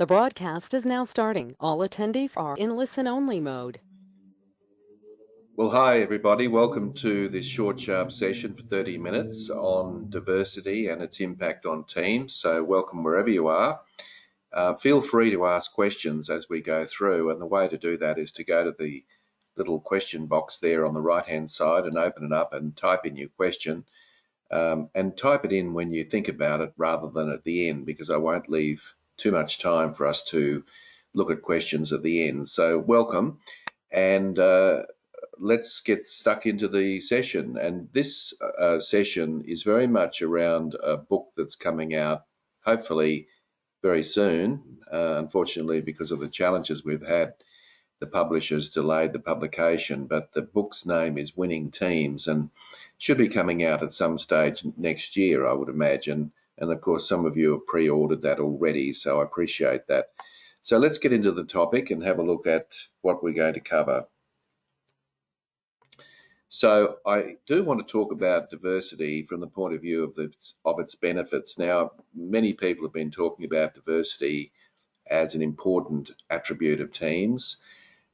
The broadcast is now starting. All attendees are in listen-only mode. Well, hi everybody. Welcome to this short, sharp session for 30 minutes on diversity and its impact on teams. So welcome wherever you are. Feel free to ask questions as we go through, and the way to do that is to go to the little question box there on the right-hand side and open it up and type in your question, and type it in when you think about it rather than at the end, because I won't leave too much time for us to look at questions at the end. So welcome, and let's get stuck into the session. And this session is very much around a book that's coming out hopefully very soon. Unfortunately, because of the challenges we've had, the publishers delayed the publication, but the book's name is Winning Teams and should be coming out at some stage next year, I would imagine. And of course, some of you have pre-ordered that already, so I appreciate that. So let's get into the topic and have a look at what we're going to cover. So I do want to talk about diversity from the point of view of its benefits. Now, many people have been talking about diversity as an important attribute of teams,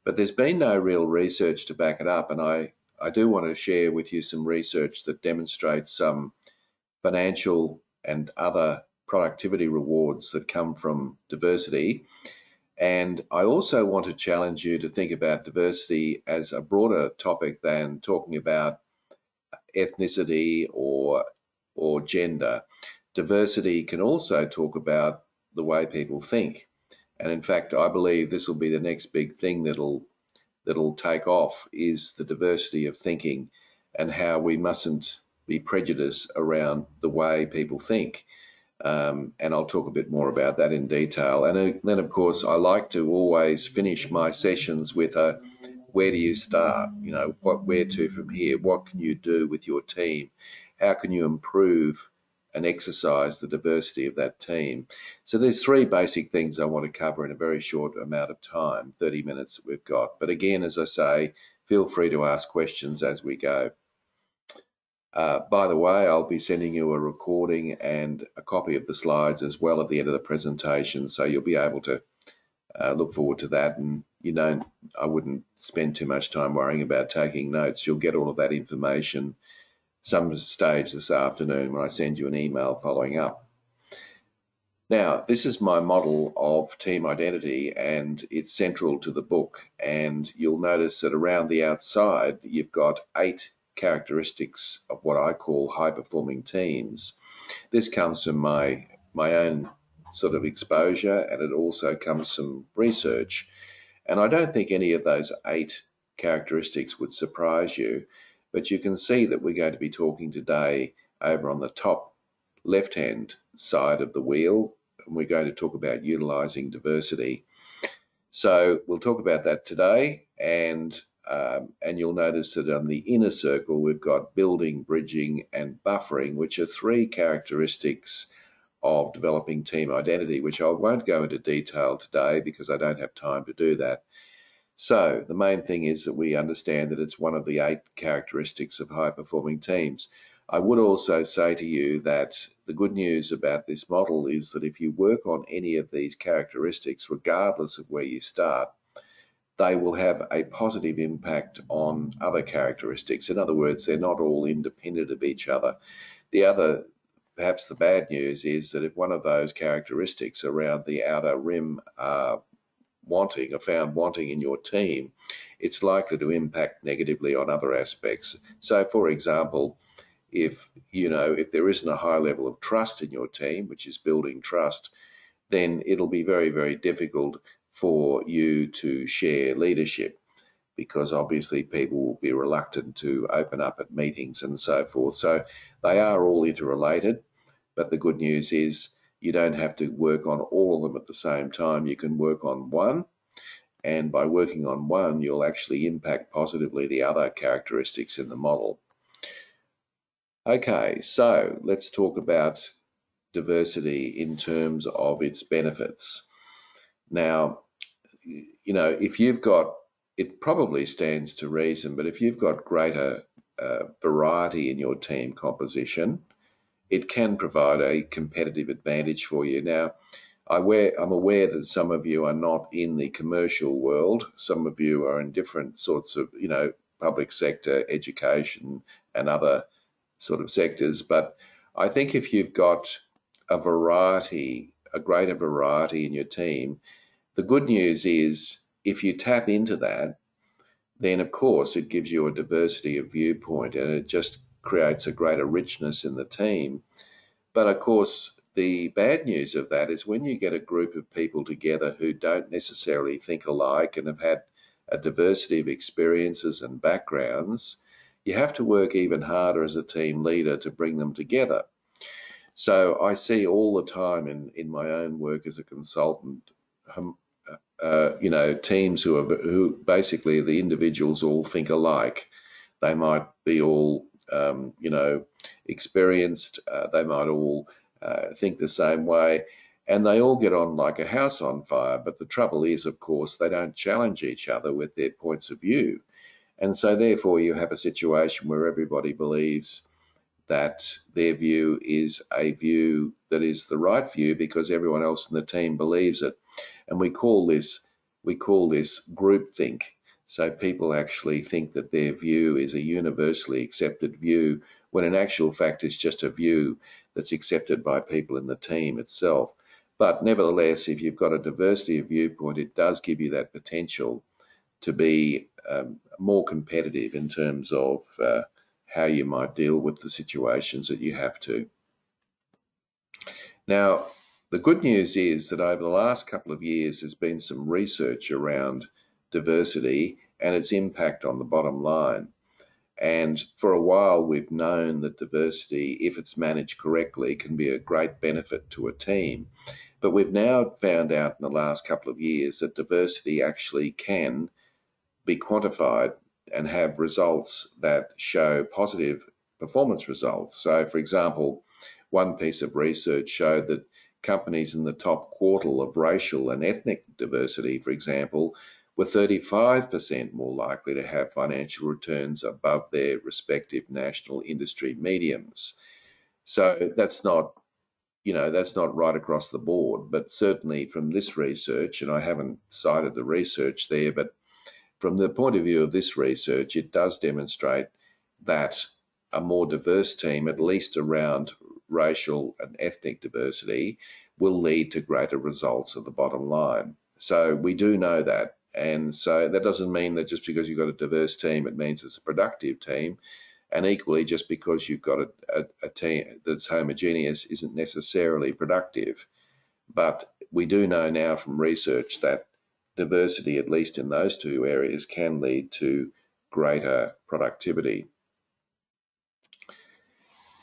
but there's been no real research to back it up. And I do want to share with you some research that demonstrates some financial and other productivity rewards that come from diversity. And I also want to challenge you to think about diversity as a broader topic than talking about ethnicity or gender. Diversity can also talk about the way people think. And in fact, I believe this will be the next big thing that'll take off, is the diversity of thinking and how we mustn't be prejudiced around the way people think. And I'll talk a bit more about that in detail. And then, of course, I like to always finish my sessions with a where do you start? You know, where to from here? What can you do with your team? How can you improve and exercise the diversity of that team? So there's three basic things I want to cover in a very short amount of time, 30 minutes that we've got. But again, as I say, feel free to ask questions as we go. By the way, I'll be sending you a recording and a copy of the slides as well at the end of the presentation, so you'll be able to look forward to that. And I wouldn't spend too much time worrying about taking notes. You'll get all of that information some stage this afternoon when I send you an email following up. Now, this is my model of team identity, and it's central to the book. And you'll notice that around the outside, you've got 8 characteristics of what I call high-performing teams. This comes from my own sort of exposure, and it also comes from research. And I don't think any of those 8 characteristics would surprise you, but you can see that we're going to be talking today over on the top left-hand side of the wheel, and we're going to talk about utilizing diversity. So we'll talk about that today, and you'll notice that on the inner circle we've got building, bridging, and buffering, which are 3 characteristics of developing team identity, which I won't go into detail today because I don't have time to do that. So the main thing is that we understand that it's one of the 8 characteristics of high-performing teams. I would also say to you that the good news about this model is that if you work on any of these characteristics, regardless of where you start, they will have a positive impact on other characteristics. In other words, they're not all independent of each other. Perhaps the bad news is that if one of those characteristics around the outer rim are found wanting in your team, it's likely to impact negatively on other aspects. So, for example, if there isn't a high level of trust in your team, which is building trust, then it'll be very, very difficult for you to share leadership, because obviously people will be reluctant to open up at meetings and so forth. So they are all interrelated, but the good news is you don't have to work on all of them at the same time. You can work on one, and by working on one, you'll actually impact positively the other characteristics in the model. Okay, so let's talk about diversity in terms of its benefits. Now, if you've got, it probably stands to reason, but if you've got greater variety in your team composition, it can provide a competitive advantage for you. Now, I'm aware that some of you are not in the commercial world. Some of you are in different sorts of, public sector, education, and other sort of sectors. But I think if you've got a greater variety in your team, the good news is if you tap into that, then of course it gives you a diversity of viewpoint and it just creates a greater richness in the team. But of course, the bad news of that is when you get a group of people together who don't necessarily think alike and have had a diversity of experiences and backgrounds, you have to work even harder as a team leader to bring them together. So I see all the time in my own work as a consultant, teams who basically the individuals all think alike. They might be all, experienced. They might all think the same way, and they all get on like a house on fire. But the trouble is, of course, they don't challenge each other with their points of view. And so therefore you have a situation where everybody believes that their view is a view that is the right view because everyone else in the team believes it. And we call this groupthink. So people actually think that their view is a universally accepted view, when in actual fact it's just a view that's accepted by people in the team itself. But nevertheless, if you've got a diversity of viewpoint, it does give you that potential to be more competitive in terms of how you might deal with the situations that you have to. Now, the good news is that over the last couple of years, there's been some research around diversity and its impact on the bottom line. And for a while, we've known that diversity, if it's managed correctly, can be a great benefit to a team. But we've now found out in the last couple of years that diversity actually can be quantified and have results that show positive performance results. So, for example, one piece of research showed that companies in the top quartile of racial and ethnic diversity, for example, were 35% more likely to have financial returns above their respective national industry mediums. So that's not right across the board, but certainly from this research, and I haven't cited the research there, but from the point of view of this research, it does demonstrate that a more diverse team, at least around racial and ethnic diversity, will lead to greater results at the bottom line. So we do know that. And so that doesn't mean that just because you've got a diverse team, it means it's a productive team. And equally, just because you've got a team that's homogeneous isn't necessarily productive. But we do know now from research that diversity, at least in those two areas, can lead to greater productivity.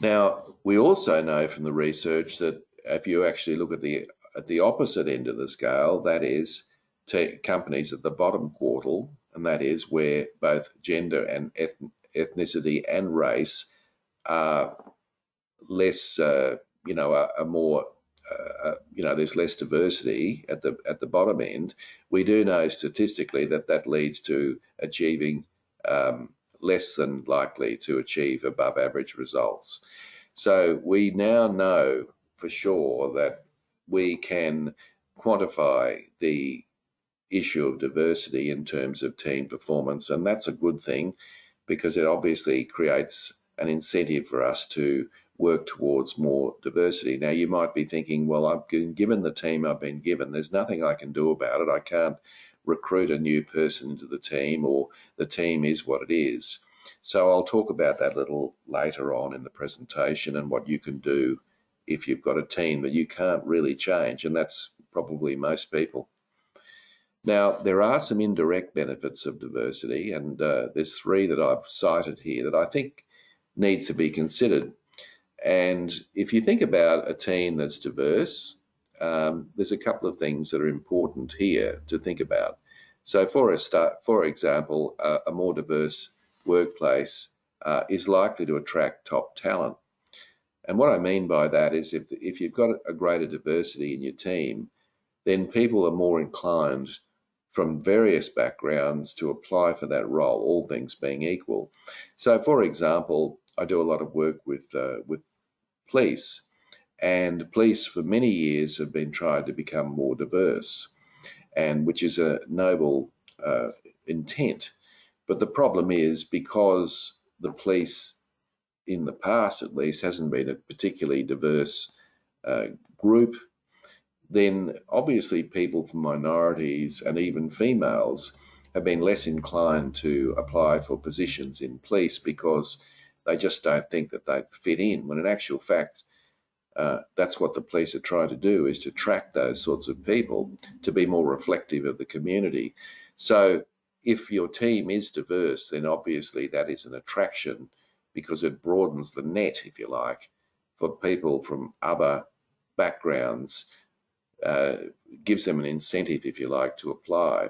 Now, we also know from the research that if you actually look at the opposite end of the scale, that is companies at the bottom quartile, and that is where both gender and ethnicity and race are less, are more, there's less diversity at the bottom end. We do know statistically that leads to achieving less than likely to achieve above average results. So we now know for sure that we can quantify the issue of diversity in terms of team performance, and that's a good thing because it obviously creates an incentive for us to work towards more diversity. Now, you might be thinking, well, I've been given the team I've been given. There's nothing I can do about it. I can't recruit a new person into the team, or the team is what it is. So I'll talk about that a little later on in the presentation and what you can do if you've got a team that you can't really change, and that's probably most people. Now, there are some indirect benefits of diversity, and there's three that I've cited here that I think needs to be considered. And if you think about a team that's diverse, there's a couple of things that are important here to think about. So for example, a more diverse workplace is likely to attract top talent. And what I mean by that is if you've got a greater diversity in your team, then people are more inclined from various backgrounds to apply for that role, all things being equal. So for example, I do a lot of work with police, And police for many years have been trying to become more diverse, and which is a noble intent. But the problem is, because the police in the past at least hasn't been a particularly diverse uh, group, then obviously people from minorities and even females have been less inclined to apply for positions in police because they just don't think that they fit in, when in actual fact, that's what the police are trying to do, is to attract those sorts of people to be more reflective of the community. So if your team is diverse, then obviously that is an attraction because it broadens the net, if you like, for people from other backgrounds, uh, gives them an incentive, if you like, to apply.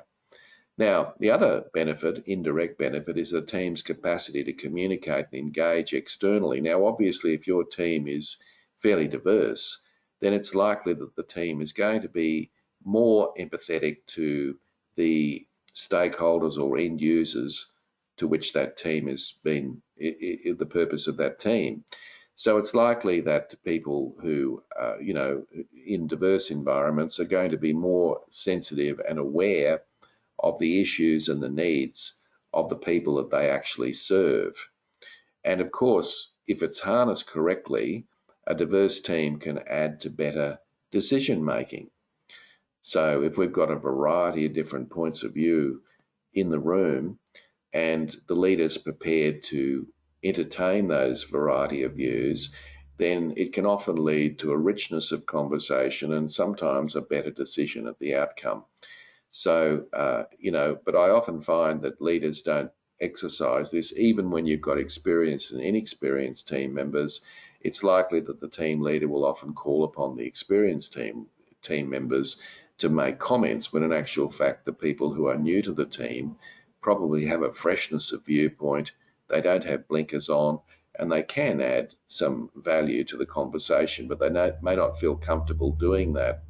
Now, the other benefit, indirect benefit, is a team's capacity to communicate and engage externally. Now, obviously, if your team is fairly diverse, then it's likely that the team is going to be more empathetic to the stakeholders or end users to which that team has been, the purpose of that team. So it's likely that people who, in diverse environments are going to be more sensitive and aware of the issues and the needs of the people that they actually serve. And of course, if it's harnessed correctly, a diverse team can add to better decision making. So if we've got a variety of different points of view in the room and the leader's prepared to entertain those variety of views, then it can often lead to a richness of conversation and sometimes a better decision at the outcome. So, but I often find that leaders don't exercise this. Even when you've got experienced and inexperienced team members, it's likely that the team leader will often call upon the experienced team members to make comments, when in actual fact the people who are new to the team probably have a freshness of viewpoint, they don't have blinkers on, and they can add some value to the conversation, but they may not feel comfortable doing that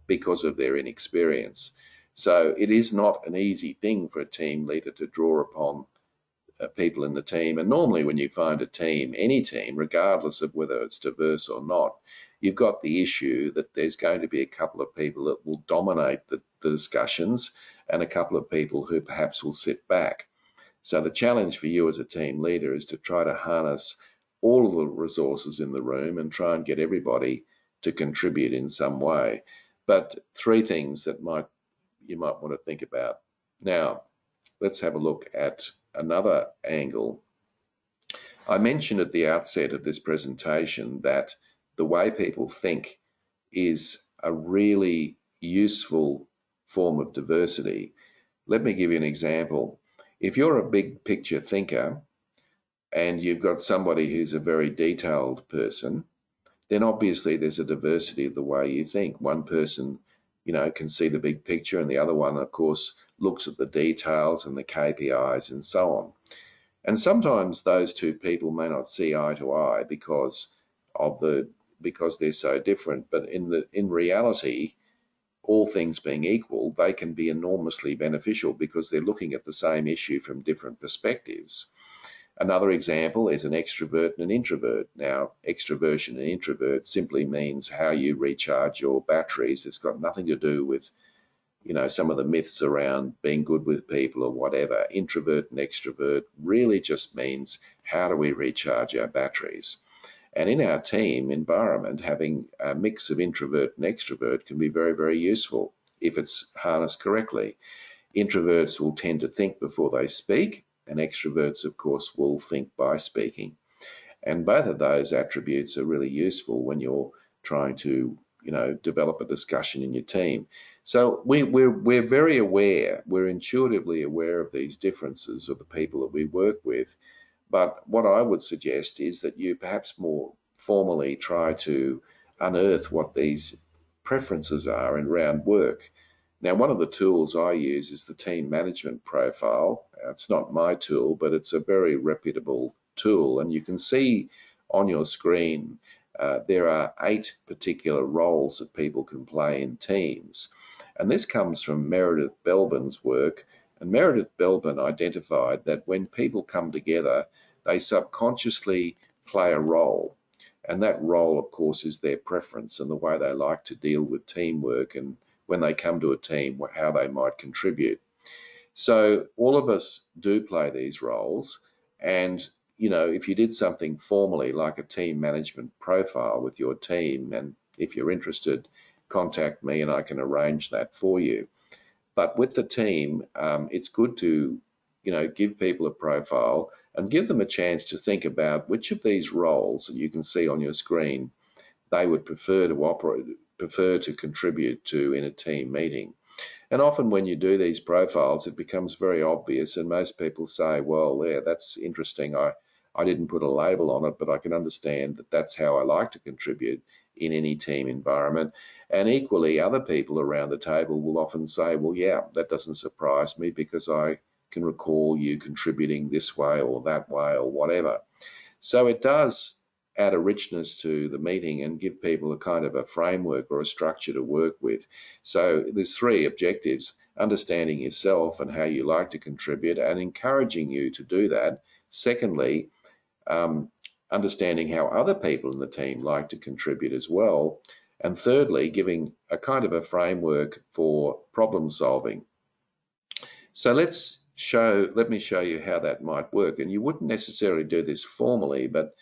because of their inexperience. So it is not an easy thing for a team leader to draw upon people in the team. And normally when you find a team, any team, regardless of whether it's diverse or not, you've got the issue that there's going to be a couple of people that will dominate the discussions and a couple of people who perhaps will sit back. So the challenge for you as a team leader is to try to harness all of the resources in the room and try and get everybody to contribute in some way. But three things that you might want to think about. Now, let's have a look at another angle. I mentioned at the outset of this presentation that the way people think is a really useful form of diversity. Let me give you an example. If you're a big picture thinker and you've got somebody who's a very detailed person, then obviously there's a diversity of the way you think. One person, can see the big picture, and the other one, of course, looks at the details and the KPIs and so on. And sometimes those two people may not see eye to eye because they're so different. But in reality, all things being equal, they can be enormously beneficial because they're looking at the same issue from different perspectives. Another example is an extrovert and an introvert. Now, extroversion and introvert simply means how you recharge your batteries. It's got nothing to do with, some of the myths around being good with people or whatever. Introvert and extrovert really just means how do we recharge our batteries. And in our team environment, having a mix of introvert and extrovert can be very, very useful if it's harnessed correctly. Introverts will tend to think before they speak, and extroverts, of course, will think by speaking. And both of those attributes are really useful when you're trying to, develop a discussion in your team. So we're very aware, we're intuitively aware of these differences of the people that we work with. But what I would suggest is that you perhaps more formally try to unearth what these preferences are around work. Now, one of the tools I use is the team management profile. It's not my tool, but it's a very reputable tool. And you can see on your screen, there are 8 particular roles that people can play in teams. And this comes from Meredith Belbin's work. And Meredith Belbin identified that when people come together, they subconsciously play a role. And that role, of course, is their preference and the way they like to deal with teamwork, and when they come to a team, how they might contribute. So all of us do play these roles. And, if you did something formally like a team management profile with your team, and if you're interested, contact me and I can arrange that for you. But with the team, it's good to, give people a profile and give them a chance to think about which of these roles that you can see on your screen they would prefer to contribute to in a team meeting. And often when you do these profiles, it becomes very obvious, and most people say, well, yeah, that's interesting. I didn't put a label on it, but I can understand that that's how I like to contribute in any team environment. And equally, other people around the table will often say, well, yeah, that doesn't surprise me because I can recall you contributing this way or that way or whatever. So it does add a richness to the meeting and give people a kind of a framework or a structure to work with. So there's three objectives: understanding yourself and how you like to contribute and encouraging you to do that. Secondly, understanding how other people in the team like to contribute as well. And thirdly, giving a kind of a framework for problem solving. So let me show you how that might work. And you wouldn't necessarily do this formally, but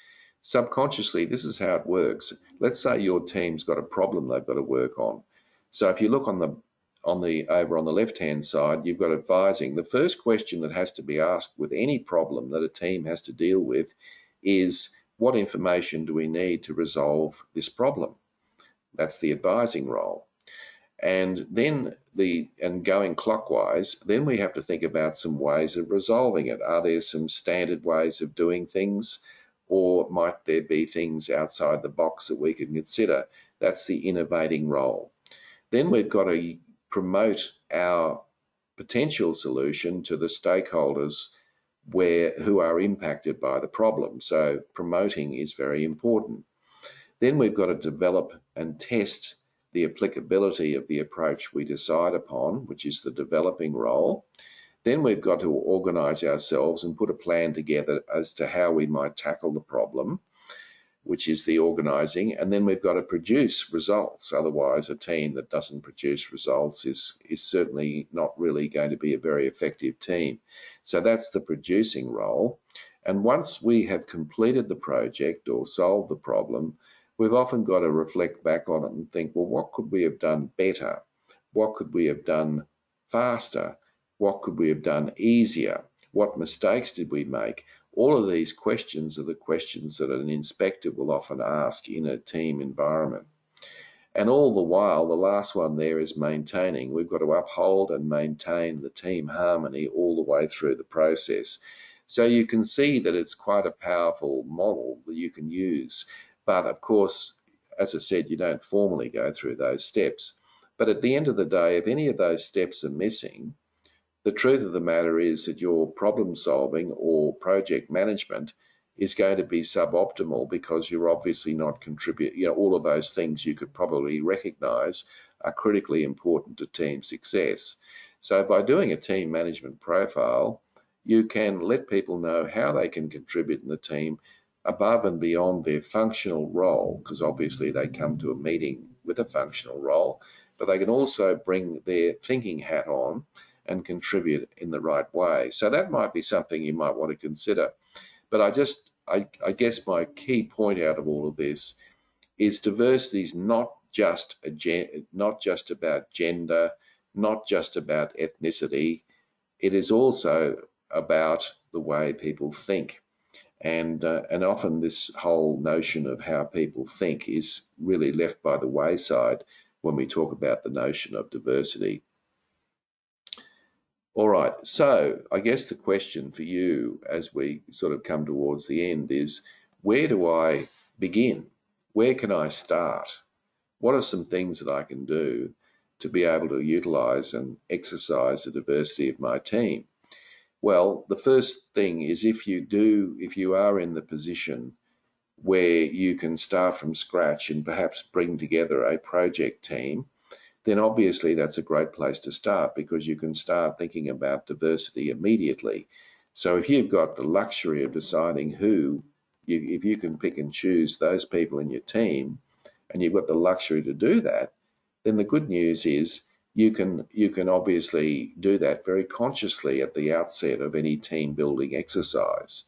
subconsciously, this is how it works. Let's say your team's got a problem they've got to work on. So if you look over on the left-hand side, you've got advising. The first question that has to be asked with any problem that a team has to deal with is, what information do we need to resolve this problem? That's the advising role. And then going clockwise, then we have to think about some ways of resolving it. Are there some standard ways of doing things, or might there be things outside the box that we can consider? That's the innovating role. Then we've got to promote our potential solution to the stakeholders who are impacted by the problem. So promoting is very important. Then we've got to develop and test the applicability of the approach we decide upon, which is the developing role. Then we've got to organise ourselves and put a plan together as to how we might tackle the problem, which is the organising. And then we've got to produce results. Otherwise, a team that doesn't produce results is certainly not really going to be a very effective team. So that's the producing role. And once we have completed the project or solved the problem, we've often got to reflect back on it and think, well, what could we have done better? What could we have done faster? What could we have done easier? What mistakes did we make? All of these questions are the questions that an inspector will often ask in a team environment. And all the while, the last one there is maintaining. We've got to uphold and maintain the team harmony all the way through the process. So you can see that it's quite a powerful model that you can use. But of course, as I said, you don't formally go through those steps. But at the end of the day, if any of those steps are missing, the truth of the matter is that your problem solving or project management is going to be suboptimal, because you're obviously not contributing. All of those things you could probably recognize are critically important to team success. So by doing a team management profile, you can let people know how they can contribute in the team above and beyond their functional role, because obviously they come to a meeting with a functional role, but they can also bring their thinking hat on and contribute in the right way. So that might be something you might want to consider. But I guess my key point out of all of this is diversity is not just about gender, not just about ethnicity. It is also about the way people think. And often this whole notion of how people think is really left by the wayside when we talk about the notion of diversity. All right, so I guess the question for you as we sort of come towards the end is, where do I begin? Where can I start? What are some things that I can do to be able to utilize and exercise the diversity of my team? Well, the first thing is, if you are in the position where you can start from scratch and perhaps bring together a project team, then obviously that's a great place to start, because you can start thinking about diversity immediately. So if you've got the luxury of deciding who if you can pick and choose those people in your team, and you've got the luxury to do that, then the good news is you can obviously do that very consciously at the outset of any team building exercise.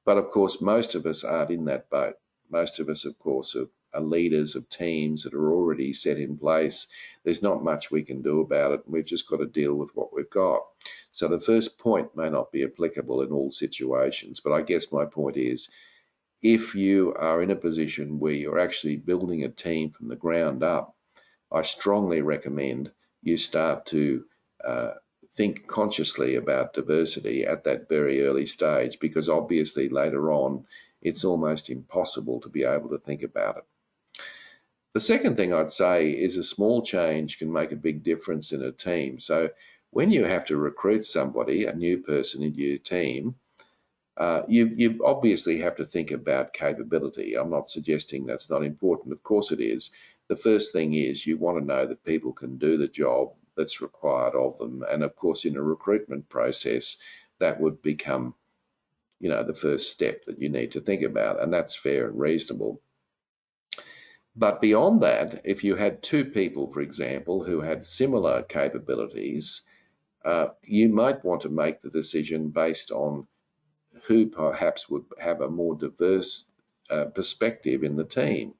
But of course, most of us aren't in that boat. Most of us, of course, are leaders of teams that are already set in place. There's not much we can do about it. We've just got to deal with what we've got. So the first point may not be applicable in all situations, but I guess my point is, if you are in a position where you're actually building a team from the ground up, I strongly recommend you start to think consciously about diversity at that very early stage, because obviously later on it's almost impossible to be able to think about it. The second thing I'd say is a small change can make a big difference in a team. So when you have to recruit somebody, a new person into your team, you obviously have to think about capability. I'm not suggesting that's not important. Of course it is. The first thing is you want to know that people can do the job that's required of them. And of course, in a recruitment process, that would become, the first step that you need to think about, and that's fair and reasonable. But beyond that, if you had two people, for example, who had similar capabilities, you might want to make the decision based on who perhaps would have a more diverse perspective in the team.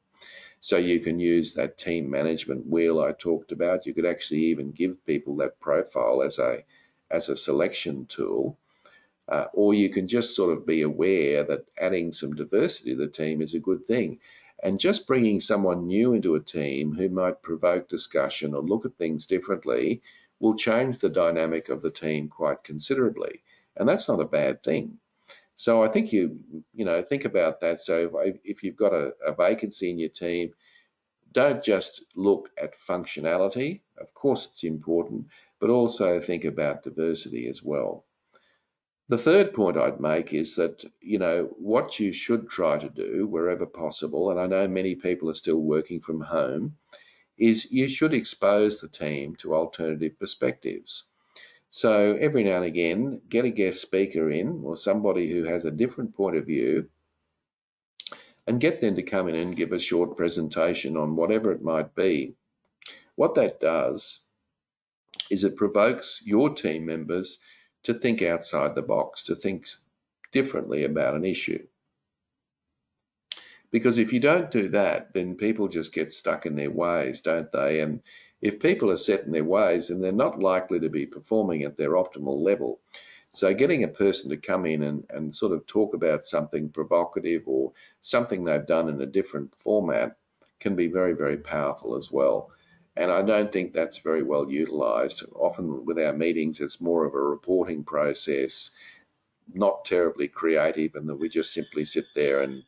So you can use that team management wheel I talked about. You could actually even give people that profile as a selection tool, or you can just sort of be aware that adding some diversity to the team is a good thing. And just bringing someone new into a team who might provoke discussion or look at things differently will change the dynamic of the team quite considerably. And that's not a bad thing. So I think think about that. So if you've got a vacancy in your team, don't just look at functionality. Of course, it's important, but also think about diversity as well. The third point I'd make is that, what you should try to do wherever possible, and I know many people are still working from home, is you should expose the team to alternative perspectives. So every now and again, get a guest speaker in or somebody who has a different point of view and get them to come in and give a short presentation on whatever it might be. What that does is it provokes your team members to think outside the box, to think differently about an issue. Because if you don't do that, then people just get stuck in their ways, don't they? And if people are set in their ways, then they're not likely to be performing at their optimal level. So getting a person to come in and sort of talk about something provocative or something they've done in a different format can be very, very powerful as well. And I don't think that's very well utilised. Often with our meetings, it's more of a reporting process, not terribly creative, and that we just simply sit there and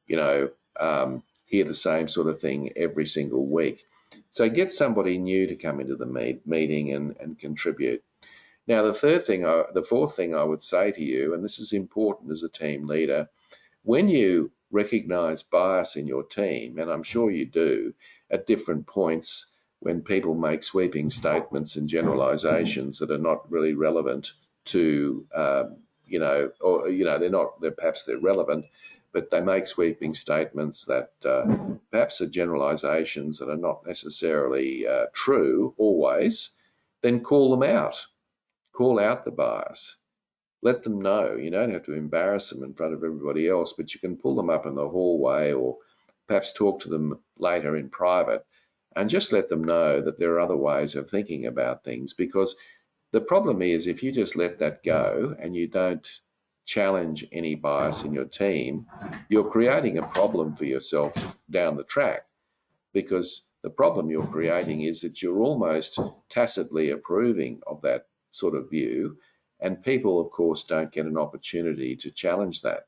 hear the same sort of thing every single week. So get somebody new to come into the meeting and contribute. Now, the fourth thing I would say to you, and this is important as a team leader, when you recognize bias in your team, and I'm sure you do, at different points when people make sweeping statements and generalizations that are not really relevant to, they're relevant, but they make sweeping statements that perhaps are generalizations that are not necessarily true always, then call them out. Call out the bias. Let them know. You don't have to embarrass them in front of everybody else, but you can pull them up in the hallway or perhaps talk to them later in private and just let them know that there are other ways of thinking about things. Because the problem is, if you just let that go and you don't challenge any bias in your team, you're creating a problem for yourself down the track. Because the problem you're creating is that you're almost tacitly approving of that sort of view, and people, of course, don't get an opportunity to challenge that.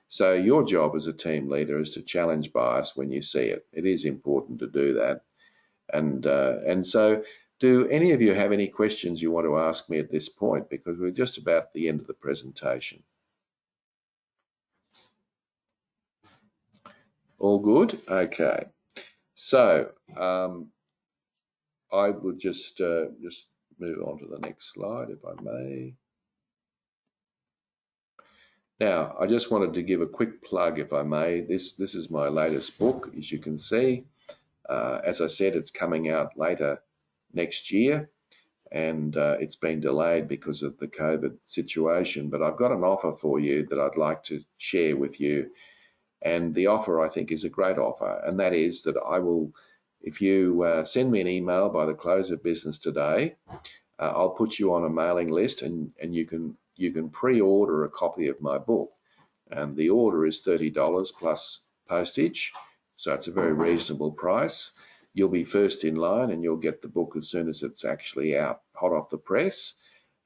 So your job as a team leader is to challenge bias when you see it. It is important to do that. And so do any of you have any questions you want to ask me at this point? Because we're just about at the end of the presentation. All good? Okay. So I would just move on to the next slide, if I may. Now, I just wanted to give a quick plug, if I may. This is my latest book, as you can see. As I said, it's coming out later next year, and it's been delayed because of the COVID situation. But I've got an offer for you that I'd like to share with you. And the offer, I think, is a great offer. And that is that I will, if you send me an email by the close of business today, I'll put you on a mailing list, and you can pre-order a copy of my book. And the order is $30 plus postage, so it's a very reasonable price. You'll be first in line, and you'll get the book as soon as it's actually out, hot off the press.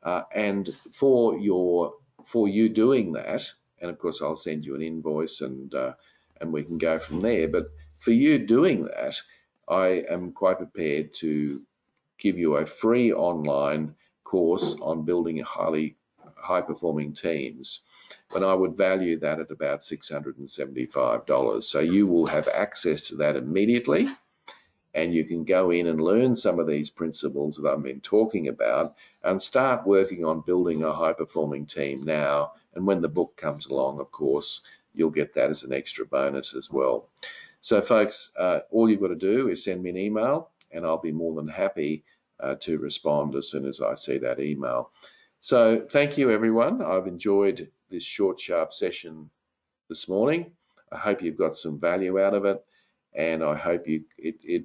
And for you doing that, and of course I'll send you an invoice, and we can go from there. But for you doing that, I am quite prepared to give you a free online course on building high performing teams. But I would value that at about $675. So you will have access to that immediately, and you can go in and learn some of these principles that I've been talking about and start working on building a high performing team now. And when the book comes along, of course, you'll get that as an extra bonus as well. So folks, all you've got to do is send me an email, and I'll be more than happy to respond as soon as I see that email. So thank you, everyone. I've enjoyed this short, sharp session this morning. I hope you've got some value out of it, and I hope it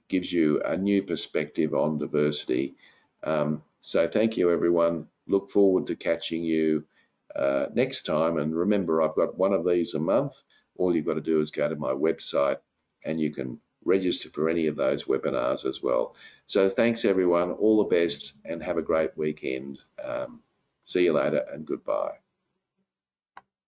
gives you a new perspective on diversity. So thank you, everyone. Look forward to catching you next time. And remember, I've got one of these a month. All you've got to do is go to my website, and you can register for any of those webinars as well. So thanks, everyone. All the best, and have a great weekend. See you later, and goodbye.